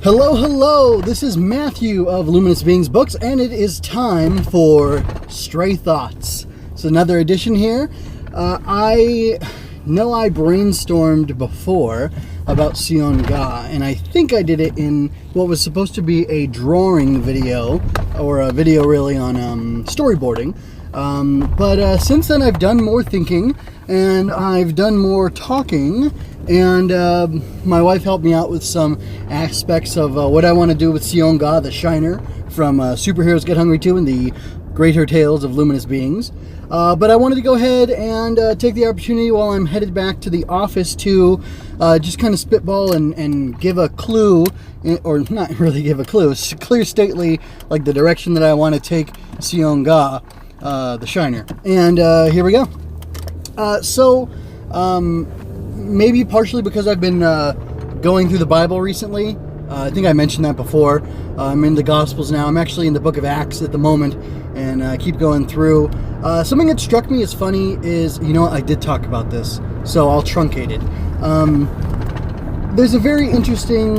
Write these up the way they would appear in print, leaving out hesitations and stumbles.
Hello, hello! This is Matthew of Luminous Beings Books, and it is time for Stray Thoughts. It's another edition here. I know I brainstormed before about Sione Ga, and I think I did it in what was supposed to be a drawing video, or a video really on storyboarding. But since then I've done more thinking, and I've done more talking, and my wife helped me out with some aspects of what I want to do with Sione Ga, the Shiner, from Superheroes Get Hungry 2 and the Greater Tales of Luminous Beings. But I wanted to go ahead and take the opportunity while I'm headed back to the office to just kind of spitball and give a clue, or not really give a clue, clear stately like the direction that I want to take Sione Ga, the Shiner. And here we go. Maybe partially because I've been going through the Bible recently. I think I mentioned that before. I'm in the Gospels now. I'm actually in the book of Acts at the moment, and I keep going through. Something that struck me as funny is, you know what, I did talk about this, so I'll truncate it. There's a very interesting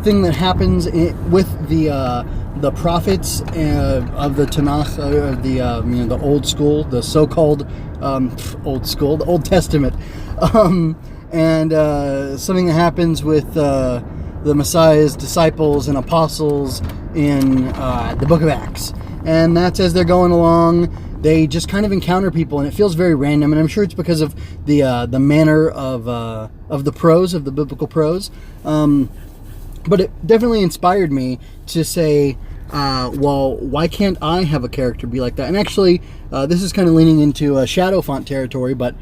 thing that happens with the prophets of the Tanakh, the old school, the so-called old school, the Old Testament. And something that happens with the Messiah's disciples and apostles in the book of Acts. And that's as they're going along, they just kind of encounter people, and it feels very random. And I'm sure it's because of the manner of the prose, of the biblical prose. But it definitely inspired me to say, well, why can't I have a character be like that? And actually, this is kind of leaning into shadow font territory, but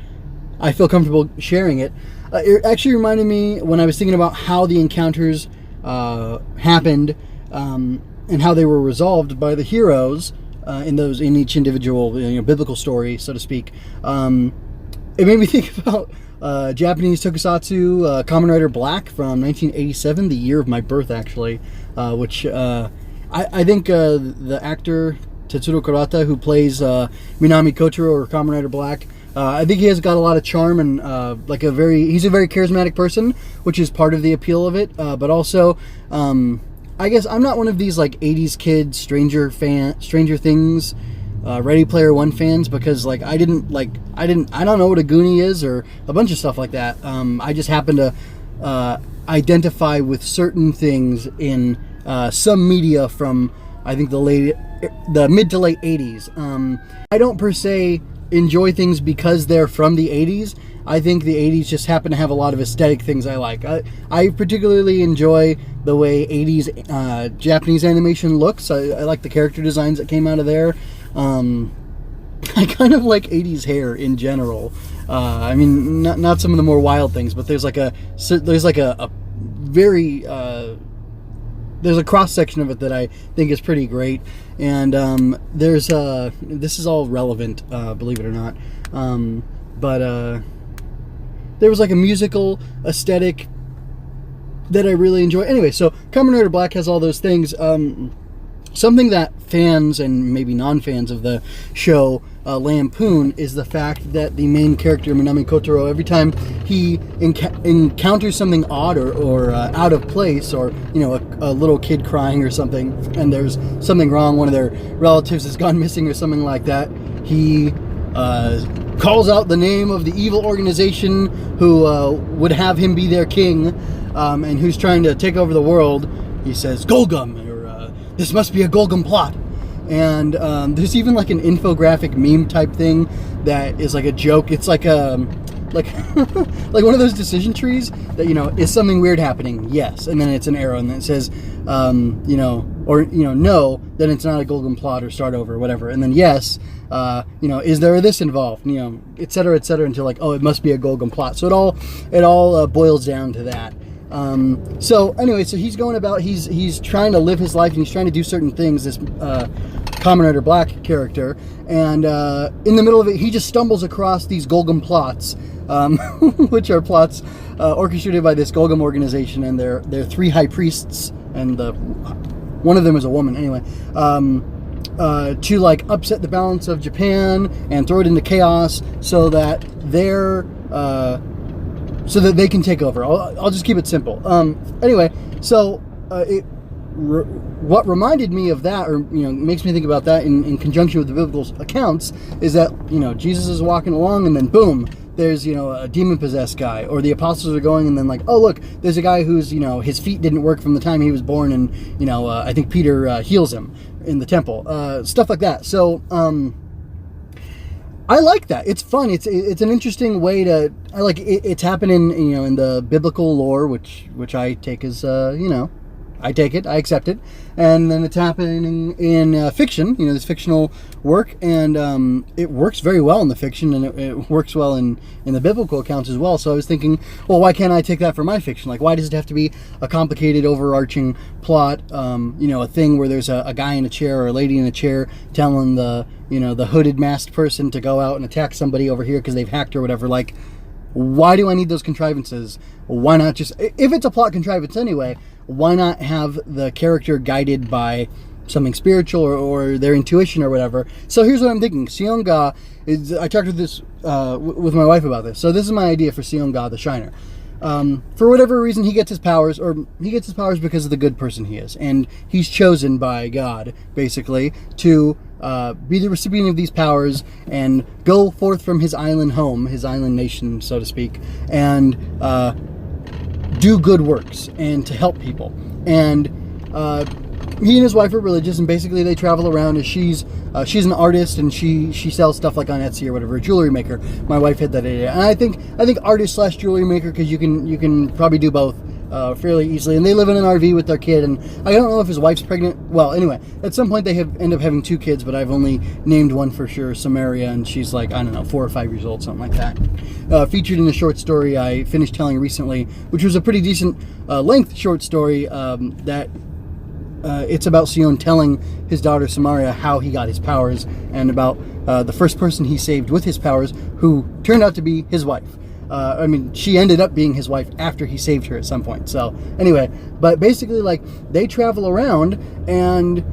I feel comfortable sharing it. It actually reminded me when I was thinking about how the encounters happened and how they were resolved by the heroes in each individual biblical story, so to speak. It made me think about Japanese tokusatsu Kamen Rider Black from 1987, the year of my birth, actually, which I think the actor Tetsuro Kurata, who plays Minami Kotaro or Kamen Rider Black, I think he has got a lot of charm and he's a very charismatic person, which is part of the appeal of it. But also, I guess I'm not one of these like 80s kids Stranger Things, Ready Player One fans, because I don't know what a Goonie is or a bunch of stuff like that. I just happen to identify with certain things in some media from I think the mid to late 80s. I don't per se enjoy things because they're from the 80s. I think the 80s just happen to have a lot of aesthetic things I like. I particularly enjoy the way 80s Japanese animation looks. I like the character designs that came out of there. I kind of like 80s hair in general. I mean, not some of the more wild things, but there's a very there's a cross section of it that I think is pretty great, and this is all relevant, believe it or not. But there was like a musical aesthetic that I really enjoy. Anyway, so Kamen Rider Black has all those things. Something that fans and maybe non-fans of the show lampoon is the fact that the main character, Minami Kotaro, every time he encounters something odd or out of place, or a little kid crying or something, and there's something wrong, one of their relatives has gone missing or something like that, he calls out the name of the evil organization who would have him be their king, and who's trying to take over the world. He says, "Golgum," or "This must be a Golgum plot." And there's even like an infographic meme type thing that is like a joke. It's like like one of those decision trees that, is something weird happening? Yes. And then it's an arrow, and then it says, no, then it's not a Golgum plot, or start over, or whatever. And then yes, is there this involved? Et cetera, until like, oh, it must be a Golgum plot. So it all boils down to that. So anyway, so he's going about, he's trying to live his life, and he's trying to do certain things, this Kamen Rider Black character, and in the middle of it, he just stumbles across these Golgum plots, which are plots orchestrated by this Golgum organization, and they're three high priests, and one of them is a woman, anyway, to like upset the balance of Japan and throw it into chaos so that they can take over. I'll just keep it simple. Anyway, so what reminded me of that, or makes me think about that in conjunction with the biblical accounts, is that Jesus is walking along and then boom, there's a demon-possessed guy, or the apostles are going and then like, oh look, there's a guy who's his feet didn't work from the time he was born, and I think Peter heals him in the temple, stuff like that. So I like that. It's fun. It's an interesting way to. I like it. It's happening in the biblical lore, which I take as I take it, I accept it, and then it's happening in fiction, this fictional work, and it works very well in the fiction, and it works well in the biblical accounts as well. So I was thinking, well, why can't I take that for my fiction? Like, why does it have to be a complicated, overarching plot? A thing where there's a guy in a chair or a lady in a chair telling the hooded masked person to go out and attack somebody over here because they've hacked or whatever. Like, why do I need those contrivances? Why not just, if it's a plot contrivance anyway, why not have the character guided by something spiritual or their intuition or whatever? So here's what I'm thinking. Sione Ga is, I talked with my wife about this. So this is my idea for Sione Ga, the Shiner. For whatever reason, he gets his powers because of the good person he is. And he's chosen by God, basically, to be the recipient of these powers and go forth from his island home, his island nation, so to speak, and do good works and to help people. And he and his wife are religious, and basically they travel around. And she's an artist, and she sells stuff like on Etsy or whatever, a jewelry maker. My wife had that idea, and I think artist / jewelry maker, because you can probably do both fairly easily. And they live in an RV with their kid, and I don't know if his wife's pregnant. Well, anyway, at some point they end up having 2 kids, but I've only named one for sure, Samaria, and she's like, I don't know, 4 or 5 years old, something like that. Featured in a short story I finished telling recently, which was a pretty decent length short story that it's about Sione telling his daughter Samaria how he got his powers, and about the first person he saved with his powers, who turned out to be his wife. She ended up being his wife after he saved her at some point. So anyway, but basically, like, they travel around, and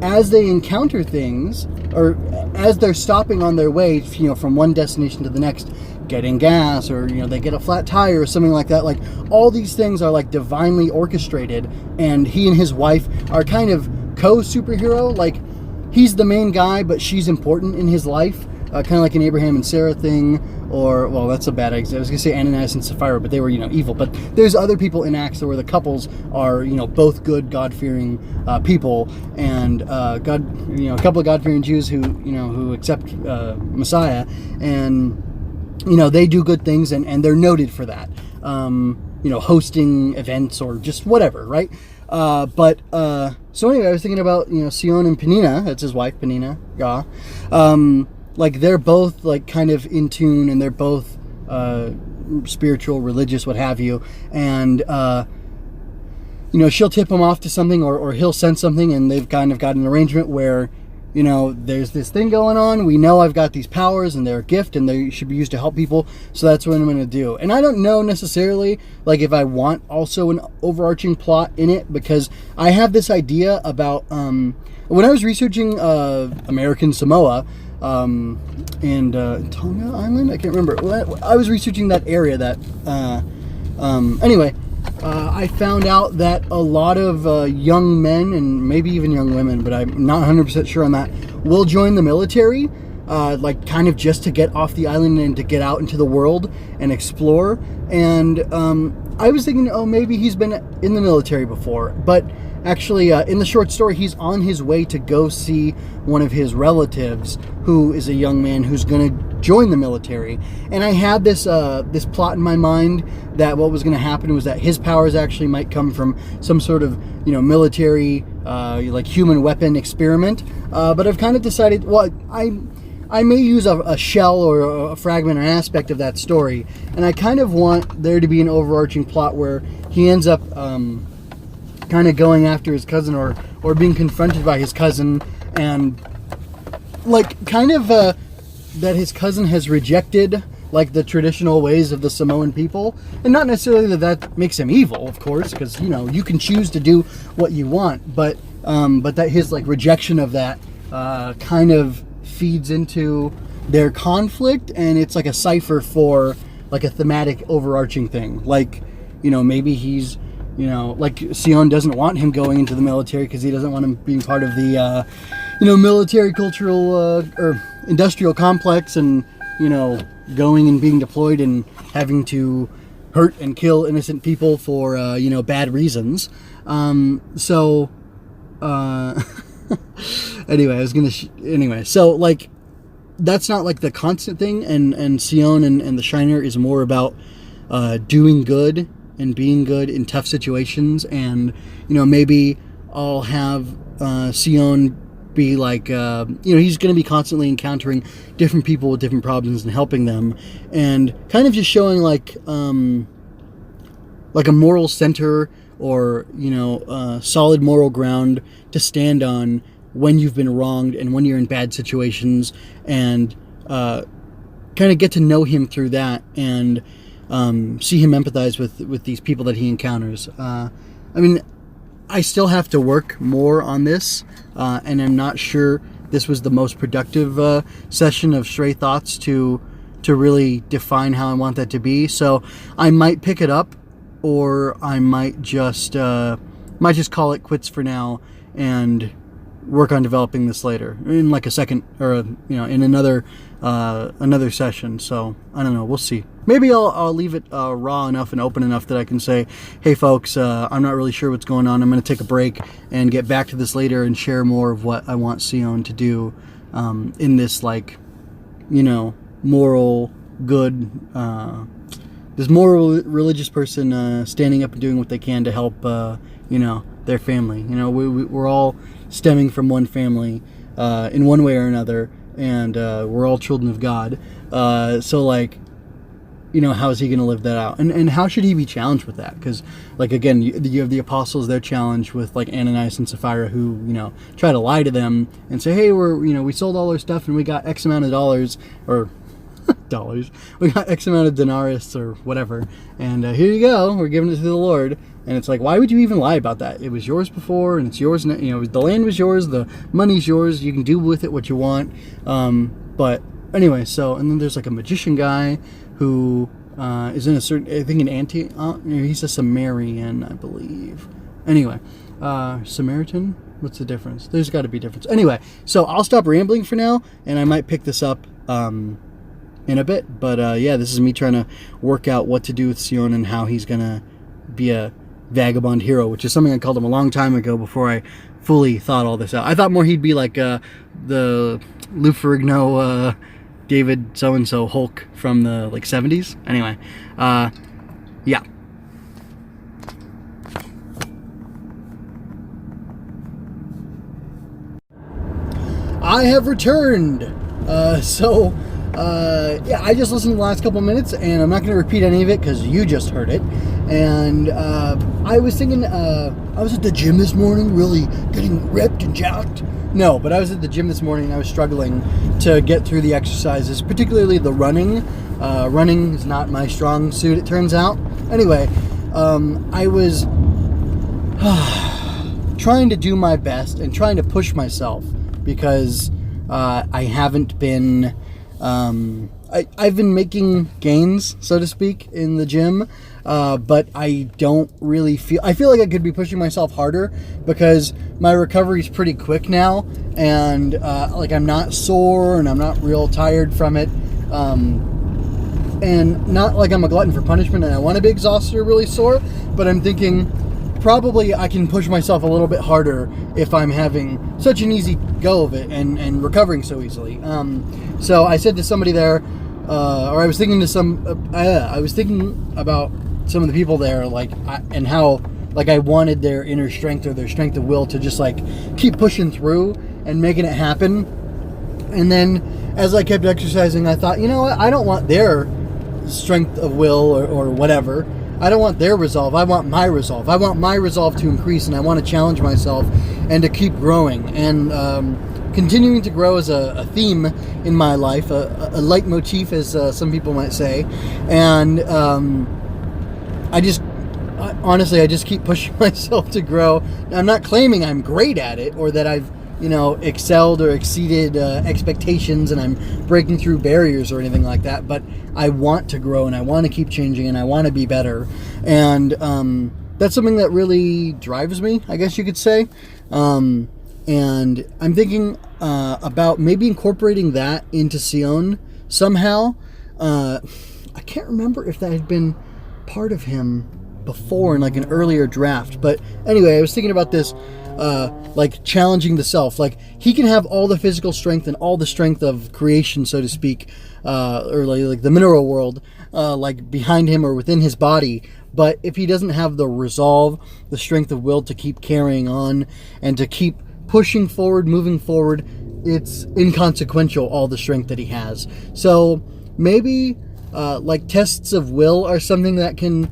as they encounter things, or as they're stopping on their way, from one destination to the next, getting gas, or they get a flat tire or something like that, like, all these things are like divinely orchestrated, and he and his wife are kind of co-superhero. Like, he's the main guy, but she's important in his life, kind of like an Abraham and Sarah thing. Or, well, that's a bad example. I was going to say Ananias and Sapphira, but they were, evil. But there's other people in Acts where the couples are, both good, God-fearing people, and a couple of God-fearing Jews who accept Messiah, and they do good things, and they're noted for that. Hosting events or just whatever, right? So anyway, I was thinking about Sione and Penina. That's his wife, Penina Ga. Like, they're both like kind of in tune, and they're both spiritual, religious, what have you, and she'll tip him off to something, or he'll sense something, and they've kind of got an arrangement where there's this thing going on. We know I've got these powers, and they're a gift, and they should be used to help people, so that's what I'm going to do. And I don't know necessarily, like, if I want also an overarching plot in it, because I have this idea about when I was researching American Samoa, and Tonga Island, I can't remember. I was researching that area that anyway, I found out that a lot of young men, and maybe even young women, but I'm not 100% sure on that, will join the military, like, kind of just to get off the island and to get out into the world and explore. And I was thinking, oh, maybe he's been in the military before, but actually, in the short story, he's on his way to go see one of his relatives, who is a young man who's going to join the military. And I had this this plot in my mind that what was going to happen was that his powers actually might come from some sort of military like human weapon experiment. But I've kind of decided, well, I may use a shell or a fragment, an aspect of that story, and I kind of want there to be an overarching plot where he ends up kind of going after his cousin, or being confronted by his cousin, and like kind of that his cousin has rejected like the traditional ways of the Samoan people, and not necessarily that makes him evil, of course, because you can choose to do what you want, but that his like rejection of that kind of feeds into their conflict, and it's like a cipher for like a thematic overarching thing, like maybe he's like Sione doesn't want him going into the military because he doesn't want him being part of the, military, cultural, or industrial complex, and, going and being deployed and having to hurt and kill innocent people for, bad reasons. So, anyway, so, like, that's not, like, the constant thing, and Sione and the Shiner is more about doing good and being good in tough situations, and maybe I'll have Sione be like he's going to be constantly encountering different people with different problems and helping them, and kind of just showing like a moral center, or solid moral ground to stand on when you've been wronged and when you're in bad situations, and kind of get to know him through that, and see him empathize with these people that he encounters. I still have to work more on this, and I'm not sure this was the most productive session of Stray Thoughts to really define how I want that to be. So I might pick it up, or I might just call it quits for now and work on developing this later in like a second, or in another session. So I don't know, we'll see. Maybe I'll leave it raw enough and open enough that I can say, hey folks, I'm not really sure what's going on, I'm going to take a break and get back to this later and share more of what I want Sione to do in this, like, moral good, this moral religious person standing up and doing what they can to help their family. We're all stemming from one family in one way or another, and we're all children of God. So, like, how is he going to live that out? And how should he be challenged with that? Because, like, again, you have the apostles, they're challenged with, like, Ananias and Sapphira, who, try to lie to them and say, hey, we sold all our stuff and we got X amount of dollars, or dollars. We got X amount of denarius or whatever. And here you go. We're giving it to the Lord. And it's like, why would you even lie about that? It was yours before, and it's yours now. The land was yours. The money's yours. You can do with it what you want. But anyway, so, and then there's like a magician guy who is in a certain, I think, an he's a Samaritan, I believe. Anyway, Samaritan? What's the difference? There's got to be a difference. Anyway, so I'll stop rambling for now, and I might pick this up in a bit. But this is me trying to work out what to do with Sione and how he's going to be a vagabond hero, which is something I called him a long time ago before I fully thought all this out. I thought more he'd be like the Lou Ferrigno David so-and-so Hulk from the 70s. Anyway, yeah. I have returned. I just listened to the last couple minutes, and I'm not going to repeat any of it because you just heard it. And I was thinking, I was at the gym this morning, really getting ripped and jacked. No, but I was at the gym this morning, and I was struggling to get through the exercises, particularly the running. Running is not my strong suit, it turns out. Anyway, I was trying to do my best and trying to push myself because I haven't been... I've been making gains, so to speak, in the gym, but I don't really I feel like I could be pushing myself harder because my recovery is pretty quick now, and I'm not sore and I'm not real tired from it, and not like I'm a glutton for punishment and I want to be exhausted or really sore, but I'm thinking probably I can push myself a little bit harder if I'm having such an easy go of it and recovering so easily. So I said to somebody there, or I was thinking to I was thinking about some of the people there, and how, I wanted their inner strength or their strength of will to just, keep pushing through and making it happen. And then as I kept exercising, I thought, you know what, I don't want their strength of will or whatever. I don't want their resolve. I want my resolve. I want my resolve to increase, and I want to challenge myself and to keep growing. And continuing to grow is a theme in my life, a leitmotif, as some people might say. And I just keep pushing myself to grow. I'm not claiming I'm great at it or that I've excelled or exceeded expectations and I'm breaking through barriers or anything like that, but I want to grow and I want to keep changing and I want to be better. And that's something that really drives me, I guess you could say. And I'm thinking about maybe incorporating that into Sione somehow. I can't remember if that had been part of him before in like an earlier draft, but anyway, I was thinking about this, like challenging the self. Like he can have all the physical strength and all the strength of creation, so to speak, or like the mineral world, like behind him or within his body. But if he doesn't have the resolve, the strength of will to keep carrying on and to keep pushing forward, moving forward, it's inconsequential, all the strength that he has. So maybe like tests of will are something that can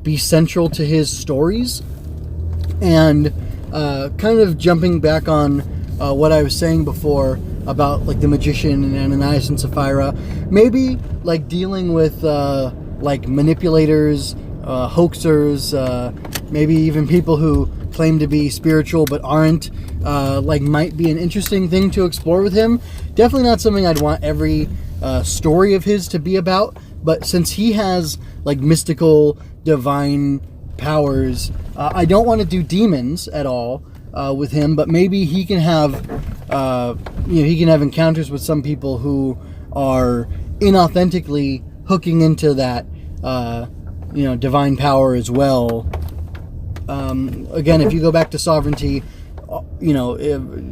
be central to his stories. And kind of jumping back on what I was saying before about like the magician and Ananias and Sapphira, maybe like dealing with like manipulators, hoaxers, maybe even people who claim to be spiritual but aren't, like might be an interesting thing to explore with him. Definitely not something I'd want every story of his to be about, but since he has like mystical divine powers, I don't want to do demons at all with him, but maybe he can have he can have encounters with some people who are inauthentically hooking into that divine power as well. Again, if you go back to sovereignty,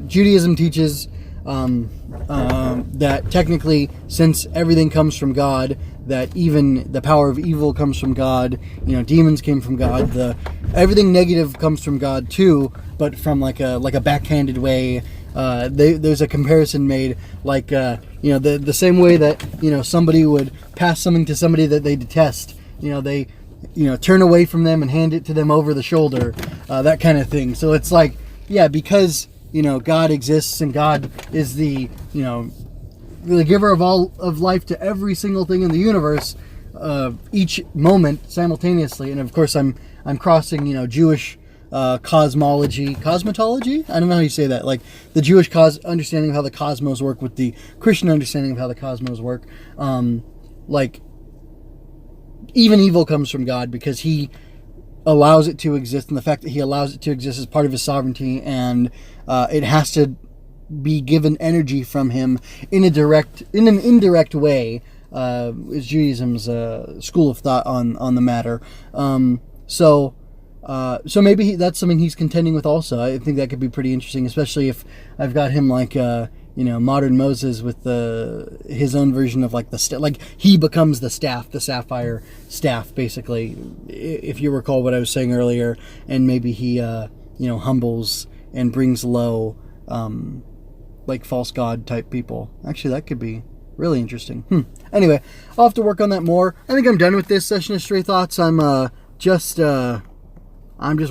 Judaism teaches that technically, since everything comes from God, that even the power of evil comes from God. Demons came from God. Everything negative comes from God too, but from like a backhanded way. There's a comparison made, like the same way that somebody would pass something to somebody that they detest. They turn away from them and hand it to them over the shoulder, that kind of thing. So it's like, yeah, because God exists and God is the giver of all of life to every single thing in the universe, each moment simultaneously. And of course, I'm crossing Jewish cosmology. I don't know how you say that. Like the Jewish understanding of how the cosmos work with the Christian understanding of how the cosmos work. Like even evil comes from God because He allows it to exist, and the fact that He allows it to exist is part of His sovereignty, and it has to be given energy from Him in an indirect way. Is Judaism's school of thought on the matter. So maybe that's something he's contending with also. I think that could be pretty interesting, especially if I've got him like modern Moses with his own version of like like he becomes the staff, the sapphire staff, basically, if you recall what I was saying earlier, and maybe he humbles and brings low like false god type people. Actually, that could be really interesting. Anyway, I'll have to work on that more. I think I'm done with this session of Stray Thoughts. I'm just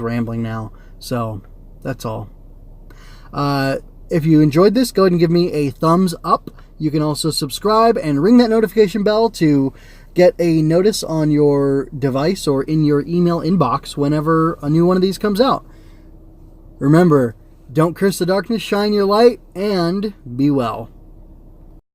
rambling now, so that's all. If you enjoyed this, go ahead and give me a thumbs up. You can also subscribe and ring that notification bell to get a notice on your device or in your email inbox whenever a new one of these comes out. Remember, don't curse the darkness, shine your light, and be well.